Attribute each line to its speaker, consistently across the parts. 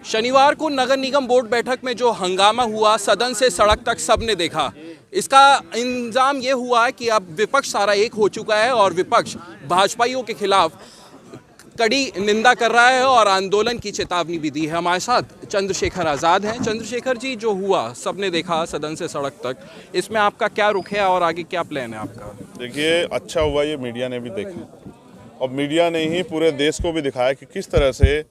Speaker 1: शनिवार को नगर निगम बोर्ड बैठक में जो हंगामा हुआ, सदन से सड़क तक सबने देखा। इसका इंजाम ये हुआ है कि अब विपक्ष सारा एक हो चुका है और विपक्ष भाजपाइयों के खिलाफ कड़ी निंदा कर रहा है और आंदोलन की चेतावनी भी दी है। हमारे साथ चंद्रशेखर आज़ाद हैं। चंद्रशेखर जी, जो हुआ सबने देखा सदन से सड़क तक, इसमें आपका क्या रुख है और आगे क्या प्लान है आपका?
Speaker 2: देखिए, अच्छा हुआ ये मीडिया ने भी देखा और मीडिया ने ही पूरे देश को भी दिखाया कि किस तरह से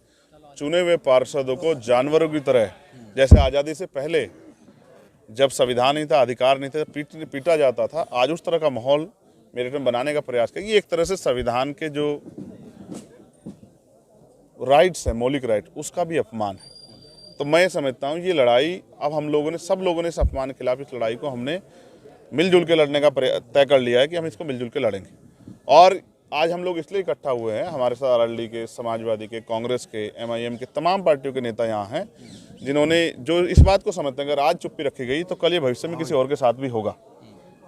Speaker 2: चुने हुए पार्षदों को जानवरों की तरह, जैसे आज़ादी से पहले जब संविधान नहीं था, अधिकार नहीं थे, पीटा जाता था, आज उस तरह का माहौल मेरठ में बनाने का प्रयास किया। ये एक तरह से संविधान के जो राइट्स है, मौलिक राइट, उसका भी अपमान है। तो मैं समझता हूँ ये लड़ाई अब हम लोगों ने, सब लोगों ने इस अपमान के खिलाफ इस लड़ाई को हमने मिलजुल के लड़ने का तय कर लिया है कि हम इसको मिलजुल के लड़ेंगे। और आज हम लोग इसलिए इकट्ठा हुए हैं, हमारे साथ आरएलडी के, समाजवादी के, कांग्रेस के, एमआईएम के तमाम पार्टियों के नेता यहाँ हैं, जिन्होंने जो इस बात को समझते हैं अगर आज चुप्पी रखी गई तो कल ये भविष्य में किसी और के साथ भी होगा।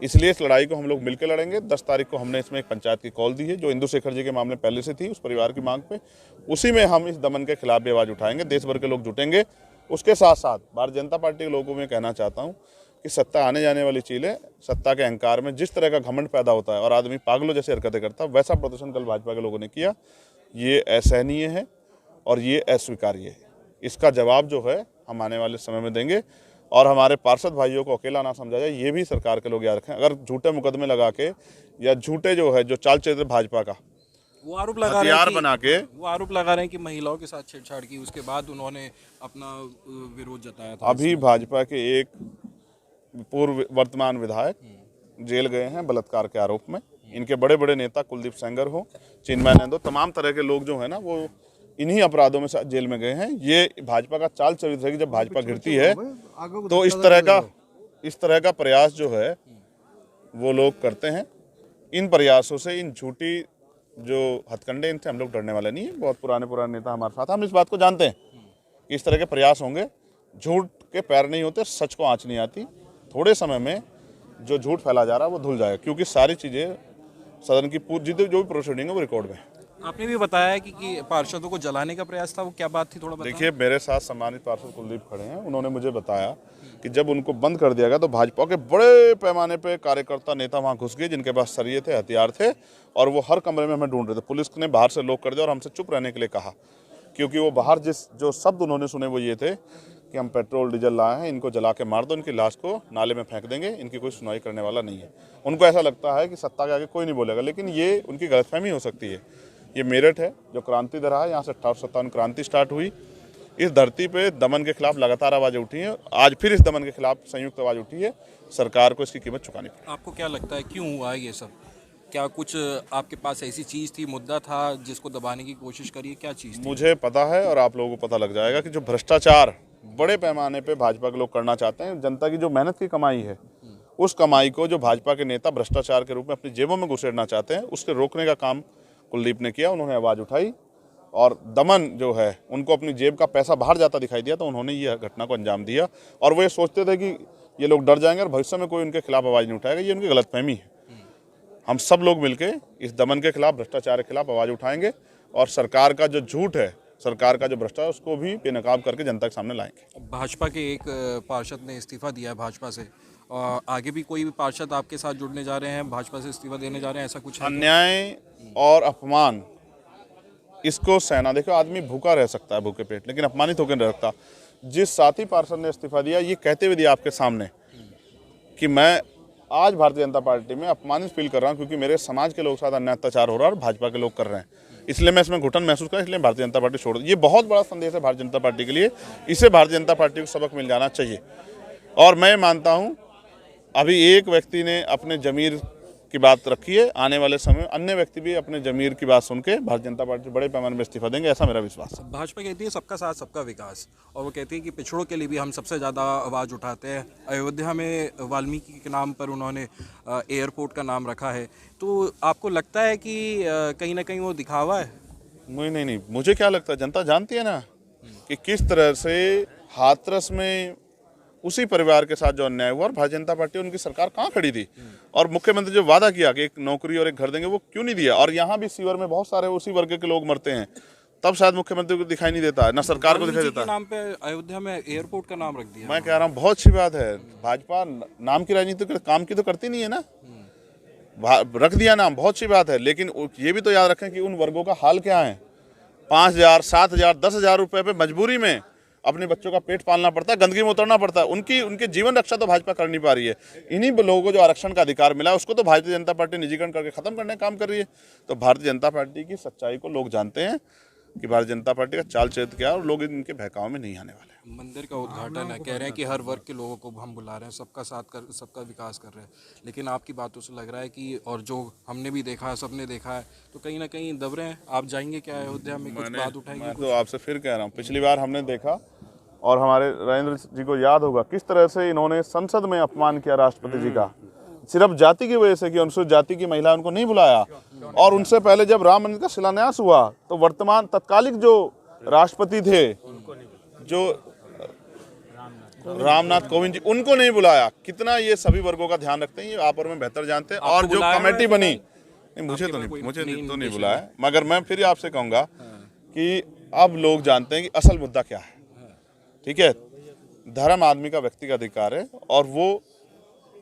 Speaker 2: इसलिए इस लड़ाई को हम लोग मिलकर लड़ेंगे। 10 तारीख को हमने इसमें एक पंचायत की कॉल दी है, जो इंदुशेखर जी के मामले पहले से थी, उस परिवार की मांग पे। उसी में हम इस दमन के खिलाफ भी आवाज़ उठाएंगे, देश भर के लोग जुटेंगे। उसके साथ साथ भारतीय जनता पार्टी के लोगों में कहना चाहता हूँ कि सत्ता आने जाने वाली चीज़ है। सत्ता के अहंकार में जिस तरह का घमंड पैदा होता है और आदमी पागलों जैसी हरकतें करता है, वैसा प्रदर्शन कल भाजपा के लोगों ने किया। ये असहनीय है और ये अस्वीकार्य है। इसका जवाब जो है हम आने वाले समय में देंगे और हमारे पार्षद भाइयों को अकेला ना समझा जाए, ये भी सरकार के लोग याद रखें। अगर झूठे मुकदमे लगा के या झूठे जो है जो चाल चरित्र भाजपा का
Speaker 1: वो आरोप लगा रहे हैं कि महिलाओं के साथ छेड़छाड़ की, उसके बाद उन्होंने अपना विरोध जताया था।
Speaker 2: अभी भाजपा के एक पूर्व वर्तमान विधायक जेल गए हैं बलात्कार के आरोप में। इनके बड़े बड़े नेता कुलदीप सेंगर हो, चिन्मय नंदो, तमाम तरह के लोग जो है ना, वो इन्हीं अपराधों में जेल में गए हैं। ये भाजपा का चाल चरित्र है कि जब भाजपा गिरती है तो इस तरह का प्रयास जो है वो लोग करते हैं। इन प्रयासों से, इन झूठी जो हथकंडे, इनसे हम लोग डरने वाले नहीं है। बहुत पुराने नेता हमारे साथ, हम इस बात को जानते हैं कि इस तरह के प्रयास होंगे। झूठ के पैर नहीं होते, सच को आँच नहीं आती। थोड़े समय में जो झूठ फैला जा रहा है वो धुल जाएगा, क्योंकि सारी चीज़ें सदन की जो भी प्रोसीडिंग है वो रिकॉर्ड में है।
Speaker 1: आपने भी बताया कि पार्षदों को जलाने का प्रयास था, वो क्या बात थी, थोड़ा बताएं।
Speaker 2: देखिए, मेरे साथ सम्मानित पार्षद कुलदीप खड़े हैं। उन्होंने मुझे बताया कि जब उनको बंद कर दिया गया तो भाजपा के बड़े पैमाने पे कार्यकर्ता, नेता वहाँ घुस गए, जिनके पास सरिये थे, हथियार थे, और वो हर कमरे में हमें ढूंढ रहे थे। पुलिस ने बाहर से लोग कर दिया और हमसे चुप रहने के लिए कहा, क्योंकि वो बाहर जो शब्द उन्होंने सुने वो ये थे कि हम पेट्रोल डीजल लाए हैं, इनको जला के मार दो, इनकी लाश को नाले में फेंक देंगे, इनकी कोई सुनवाई करने वाला नहीं है। उनको ऐसा लगता है कि सत्ता के आगे कोई नहीं बोलेगा, लेकिन ये उनकी गलतफहमी हो सकती है। ये मेरठ है जो क्रांति दर रहा है, यहाँ से 1857 क्रांति स्टार्ट हुई। इस धरती पे दमन के खिलाफ लगातार आवाज़ें उठी हैं। आज फिर इस दमन के खिलाफ संयुक्त आवाज़ उठी है। सरकार को इसकी कीमत चुकानी पड़ेगी।
Speaker 1: आपको क्या लगता है क्यों हुआ ये सब? क्या कुछ आपके पास ऐसी चीज़ थी, मुद्दा था जिसको दबाने की कोशिश करी? क्या चीज़ थी?
Speaker 2: मुझे पता है और आप लोगों को पता लग जाएगा कि जो भ्रष्टाचार बड़े पैमाने पे भाजपा के लोग करना चाहते हैं, जनता की जो मेहनत की कमाई है, उस कमाई को जो भाजपा के नेता भ्रष्टाचार के रूप में अपनी जेबों में घुसेड़ना चाहते हैं, उसके रोकने का काम कुलदीप ने किया। उन्होंने आवाज़ उठाई और दमन जो है, उनको अपनी जेब का पैसा बाहर जाता दिखाई दिया, तो उन्होंने ये घटना को अंजाम दिया। और वो ये सोचते थे कि ये लोग डर जाएंगे और भविष्य में कोई उनके खिलाफ आवाज़ नहीं उठाएगा। ये उनकी गलतफहमी है। हम सब लोग मिलके इस दमन के खिलाफ, भ्रष्टाचार के खिलाफ आवाज़ उठाएंगे और सरकार का जो झूठ है, सरकार का जो भ्रष्टाचार, उसको भी बेनकाब करके जनता के सामने लाएंगे।
Speaker 1: भाजपा के एक पार्षद ने इस्तीफा दिया है भाजपा से, और आगे भी कोई भी पार्षद आपके साथ जुड़ने जा रहे हैं, भाजपा से इस्तीफा देने जा रहे हैं, ऐसा कुछ है?
Speaker 2: अन्याय और अपमान, इसको सहना। देखो, आदमी भूखा रह सकता है, भूखे पेट, लेकिन अपमानित होकर नहीं रखता। जिस साथी पार्षद ने इस्तीफा दिया, ये कहते हुए दिया आपके सामने कि मैं आज भारतीय जनता पार्टी में अपमानित फील कर रहा हूँ, क्योंकि मेरे समाज के लोग साथ अन्याय अत्याचार हो रहा है और भाजपा के लोग कर रहे हैं, इसलिए मैं इसमें घुटन महसूस कर, इसलिए भारतीय जनता पार्टी छोड़ दी। ये बहुत बड़ा संदेश है भारतीय जनता पार्टी के लिए। इसे भारतीय जनता पार्टी को सबक मिल जाना चाहिए। और मैं मानता हूँ अभी एक व्यक्ति ने अपने जमीर की बात रखी है, आने वाले समय अन्य व्यक्ति भी अपने जमीर की बात सुन के भारतीय जनता पार्टी बड़े पैमाने में इस्तीफा देंगे, ऐसा मेरा विश्वास है।
Speaker 1: भाजपा कहती है सबका साथ सबका विकास, और वो कहती है कि पिछड़ों के लिए भी हम सबसे ज़्यादा आवाज़ उठाते हैं। अयोध्या में वाल्मीकि के नाम पर उन्होंने एयरपोर्ट का नाम रखा है, तो आपको लगता है कि कहीं ना कहीं वो दिखावा है?
Speaker 2: नहीं, मुझे क्या लगता है, जनता जानती है ना कि किस तरह से हाथरस में उसी परिवार के साथ जो अन्याय हुआ, और भारतीय जनता पार्टी, उनकी सरकार कहाँ खड़ी थी, और मुख्यमंत्री जो वादा किया कि एक नौकरी और एक घर देंगे, वो क्यों नहीं दिया। और यहाँ भी सीवर में बहुत सारे उसी वर्ग के लोग मरते हैं, तब शायद मुख्यमंत्री को दिखाई नहीं देता है, ना सरकार को दिखाई
Speaker 1: जी
Speaker 2: देता
Speaker 1: के
Speaker 2: है।
Speaker 1: नाम पे अयोध्या में एयरपोर्ट का नाम रख दिया।
Speaker 2: मैं कह रहा हूँ बहुत अच्छी बात है। भाजपा नाम की राजनीति काम की तो करती नहीं है ना, रख दिया नाम, बहुत अच्छी बात है। लेकिन ये भी तो याद रखें कि उन वर्गों का हाल क्या है। 5,000, 7,000, 10,000 रुपए पे मजबूरी में अपने बच्चों का पेट पालना पड़ता है, गंदगी में उतरना पड़ता है। उनके जीवन रक्षा तो भाजपा कर नहीं पा रही है। इन्हीं लोगों को जो आरक्षण का अधिकार मिला है उसको तो भारतीय जनता पार्टी निजीकरण करके खत्म करने का काम कर रही है। तो भारतीय जनता पार्टी की सच्चाई को लोग जानते हैं कि भारतीय जनता पार्टी का चाल चरित्र क्या है, और लोग इनके बहकाव में नहीं आने वाले।
Speaker 1: मंदिर का उद्घाटन है, कह रहे हैं कि हर वर्ग के लोगों को हम बुला रहे हैं, सबका साथ कर, सबका विकास कर रहे हैं। लेकिन आपकी बातों से लग रहा है कि, और जो हमने भी देखा है, सबने देखा है, तो कहीं ना कहीं दब रहे हैं। आप जाएंगे क्या अयोध्या में, कुछ बात उठाएंगे?
Speaker 2: मैं तो आपसे फिर कह रहा हूँ, पिछली बार हमने देखा और हमारे राजेंद्र जी को याद होगा किस तरह से इन्होंने संसद में अपमान किया राष्ट्रपति जी का, सिर्फ जाति की वजह से कि अनुसूचित जाति की महिला उनको नहीं बुलाया। और उनसे पहले जब राम मंदिर का शिलान्यास हुआ तो वर्तमान तत्कालिक जो राष्ट्रपति थे, जो रामनाथ कोविंद जी, उनको नहीं बुलाया। कितना ये सभी वर्गों का ध्यान रखते हैं, ये आप और मैं बेहतर जानते हैं। और जो कमेटी बनी, नहीं मुझे तो नहीं बुलाया, मगर मैं फिर आपसे कहूंगा कि अब लोग जानते हैं कि असल मुद्दा क्या है। ठीक है, धर्म आदमी का व्यक्तिगत अधिकार है और वो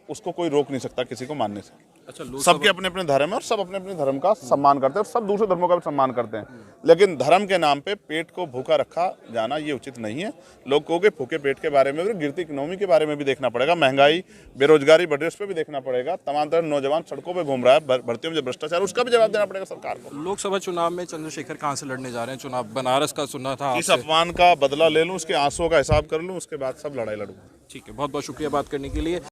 Speaker 2: उसको कोई रोक नहीं सकता किसी को मानने से।
Speaker 1: अच्छा,
Speaker 2: सबके अपने अपने धर्म है और सब अपने अपने धर्म का सम्मान करते हैं और सब दूसरे धर्मों का भी सम्मान करते हैं। लेकिन धर्म के नाम पे पेट को भूखा रखा जाना ये उचित नहीं है। लोगों के भूखे पेट के बारे में, गिरती इकोनॉमी के बारे में भी देखना पड़ेगा। महंगाई, बेरोजगारी बढ़ रही है, उस पर भी देखना पड़ेगा। तमाम तरह नौजवान सड़कों पर घूम रहा है, भर्तियों में जो भ्रष्टाचार, उसका भी जवाब देना पड़ेगा सरकार को।
Speaker 1: लोकसभा चुनाव में चंद्रशेखर कहाँ से लड़ने जा रहे हैं चुनाव? बनारस का सुना था।
Speaker 2: इस अपमान का बदला ले लूं, उसके आंसुओं का हिसाब कर लूं, उसके बाद सब लड़ाई लड़ूंगा।
Speaker 1: ठीक है, बहुत बहुत शुक्रिया बात करने के लिए।